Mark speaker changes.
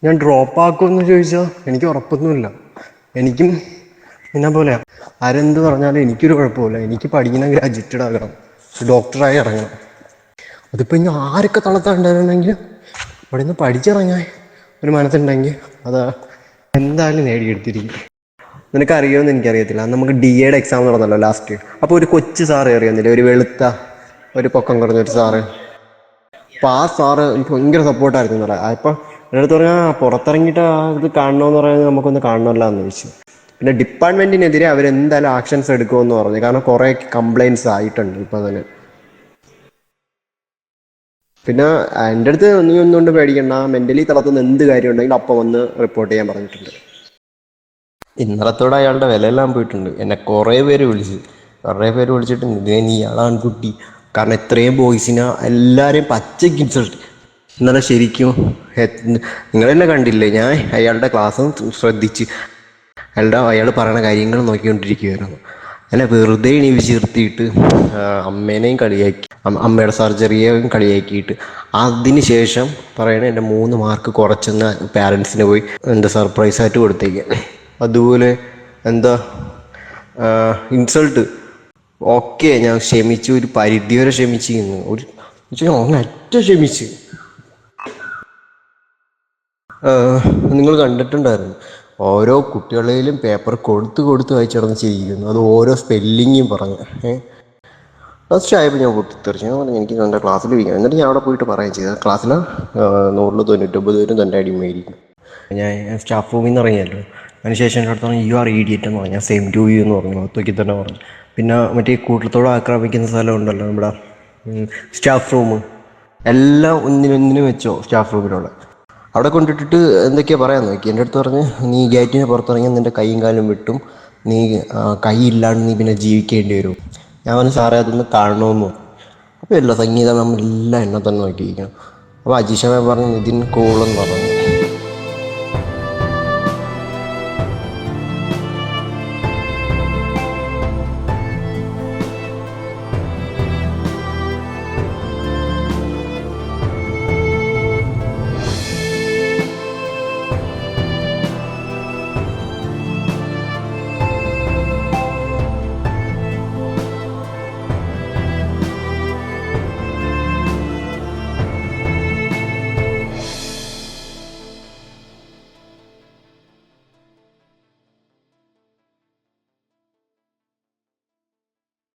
Speaker 1: ഞാൻ ഡ്രോപ്പ് ആക്കുമെന്ന് ചോദിച്ചാൽ എനിക്ക് ഉറപ്പൊന്നുമില്ല. എനിക്കും നിന്നെ പോലെ ആരെന്ത് പറഞ്ഞാലും എനിക്കൊരു കുഴപ്പമില്ല. എനിക്ക് പഠിക്കുന്ന ഗ്രാജുവേറ്റഡ് ആകണം, ഡോക്ടറായി ഇറങ്ങണം. അതിപ്പോൾ ഇനി ആരൊക്കെ തളർത്താണ്ടായിരുന്നെങ്കിലും അവിടെ നിന്ന് പഠിച്ചിറങ്ങാൻ ഒരു മനസ്സുണ്ടെങ്കിൽ അത് എന്തായാലും നേടിയെടുത്തിരിക്കും. നിനക്കറിയുമെന്ന് എനിക്കറിയത്തില്ല. അന്ന് നമുക്ക് DA എക്സാം നടന്നല്ലോ ലാസ്റ്റ്. അപ്പോൾ ഒരു കൊച്ചു സാറ് അറിയുന്നില്ലേ, ഒരു വെളുത്ത ഒരു പൊക്കം കുറഞ്ഞൊരു സാറ്. അപ്പോൾ ആ സാറ് എനിക്ക് ഭയങ്കര സപ്പോർട്ടായിരുന്നു എന്ന് പറയാം. അപ്പം എൻ്റെ അടുത്ത് പറഞ്ഞാൽ പുറത്തിറങ്ങിയിട്ട് ആ ഇത് കാണണമെന്ന് പറയുന്നത് നമുക്കൊന്ന് കാണണമല്ലോ എന്ന് ചോദിച്ചു. പിന്നെ ഡിപ്പാർട്ട്മെൻറ്റിനെതിരെ അവരെന്തായാലും ആക്ഷൻസ് എടുക്കുമെന്ന് പറഞ്ഞു. കാരണം കുറേ കംപ്ലയിൻറ്റ്സ് ആയിട്ടുണ്ട് ഇപ്പം തന്നെ. പിന്നെ എൻ്റെ അടുത്ത് നീ ഒന്നുകൊണ്ട് പേടിക്കണ്ട, മെൻ്റലി തളർത്തുന്ന എന്ത് കാര്യം ഉണ്ടെങ്കിലും അപ്പം വന്ന് റിപ്പോർട്ട് ചെയ്യാൻ പറഞ്ഞിട്ടുണ്ട്. ഇന്നലത്തോടെ അയാളുടെ വിലയെല്ലാം പോയിട്ടുണ്ട്. എന്നെ കുറേ പേര് വിളിച്ചിട്ട് നീ ഇയാളാണ് കുട്ടി, കാരണം ഇത്രയും ബോയ്സിനെ എല്ലാവരെയും പച്ചയ്ക്ക് ഇൻസൾട്ട്. ഇന്നലെ ശരിക്കും നിങ്ങളെന്നെ കണ്ടില്ലേ, ഞാൻ അയാളുടെ ക്ലാസ്സും ശ്രദ്ധിച്ച് അയാൾ പറയുന്ന കാര്യങ്ങൾ നോക്കിക്കൊണ്ടിരിക്കുകയായിരുന്നു. എന്നെ വെറുതെ എണീപ്പിച്ച് നിർത്തിയിട്ട് അമ്മേനെയും കളിയാക്കി, അമ്മയുടെ സർജറിയെയും കളിയാക്കിയിട്ട് അതിന് ശേഷം പറയണ എൻ്റെ 3 മാർക്ക് കുറച്ചെന്ന് പാരൻസിന് പോയി എന്താ സർപ്രൈസായിട്ട് കൊടുത്തേക്ക്. അതുപോലെ എന്താ ഇൻസൾട്ട്. ഓക്കെ, ഞാൻ ക്ഷമിച്ചു, ഒരു പരിധി വരെ ക്ഷമിച്ചിരുന്നു, ഒരൊറ്റ ക്ഷമിച്ച്. നിങ്ങൾ കണ്ടിട്ടുണ്ടായിരുന്നു ഓരോ കുട്ടികളെയും പേപ്പർ കൊടുത്ത് വായിച്ചിടന്ന് ചെയ്യിക്കുന്നു. അത് ഓരോ സ്പെല്ലിങ്ങും പറഞ്ഞ് ഫസ്റ്റ് ആയപ്പോൾ ഞാൻ പൊട്ടിത്തെറിച്ചു. ഞാൻ പറഞ്ഞു എനിക്ക് എൻ്റെ ക്ലാസ്സിൽ ഇരിക്കാം. എന്നിട്ട് ഞാൻ അവിടെ പോയിട്ട് പറയുകയും ചെയ്തു, ക്ലാസ്സിൽ 100-ൽ 99 പേരും തന്നെ അടിമയായിരിക്കും. ഞാൻ സ്റ്റാഫ് റൂമിൽ നിന്ന് ഇറങ്ങിയല്ലോ, അതിനുശേഷം എൻ്റെ അടുത്ത് പറഞ്ഞു യു ആർ ഇഡിയറ്റ് എന്ന് പറഞ്ഞു. ഞാൻ സെയിം ടു യു എന്ന് പറഞ്ഞു, ഒത്തക്കി തന്നെ പറഞ്ഞു. പിന്നെ മറ്റേ കൂട്ടത്തോടെ ആക്രമിക്കുന്ന സ്ഥലം ഉണ്ടല്ലോ നമ്മുടെ സ്റ്റാഫ് റൂം, എല്ലാം ഒന്നിനൊന്നിനും വെച്ചോ സ്റ്റാഫ് റൂമിലുള്ള അവിടെ കൊണ്ടിട്ടിട്ട് എന്തൊക്കെയാ പറയാൻ നോക്കി. എൻ്റെ അടുത്ത് പറഞ്ഞ് നീ ഗേറ്റിന് പുറത്തിറങ്ങിയാൽ നിൻ്റെ കൈയും കാലും വിട്ടും, നീ കൈ ഇല്ലാണ്ട് നീ പിന്നെ ജീവിക്കേണ്ടി വരും. ഞാൻ പറഞ്ഞു സാറേ അതൊന്ന് കാണണമെന്ന്. അപ്പോൾ എല്ലാ സംഗീതം നമ്മളെല്ലാം എന്നെ തന്നെ നോക്കിയിരിക്കണം. അപ്പോൾ അജീഷ മാം പറഞ്ഞു നിതിൻ കൂളെന്ന് പറഞ്ഞു.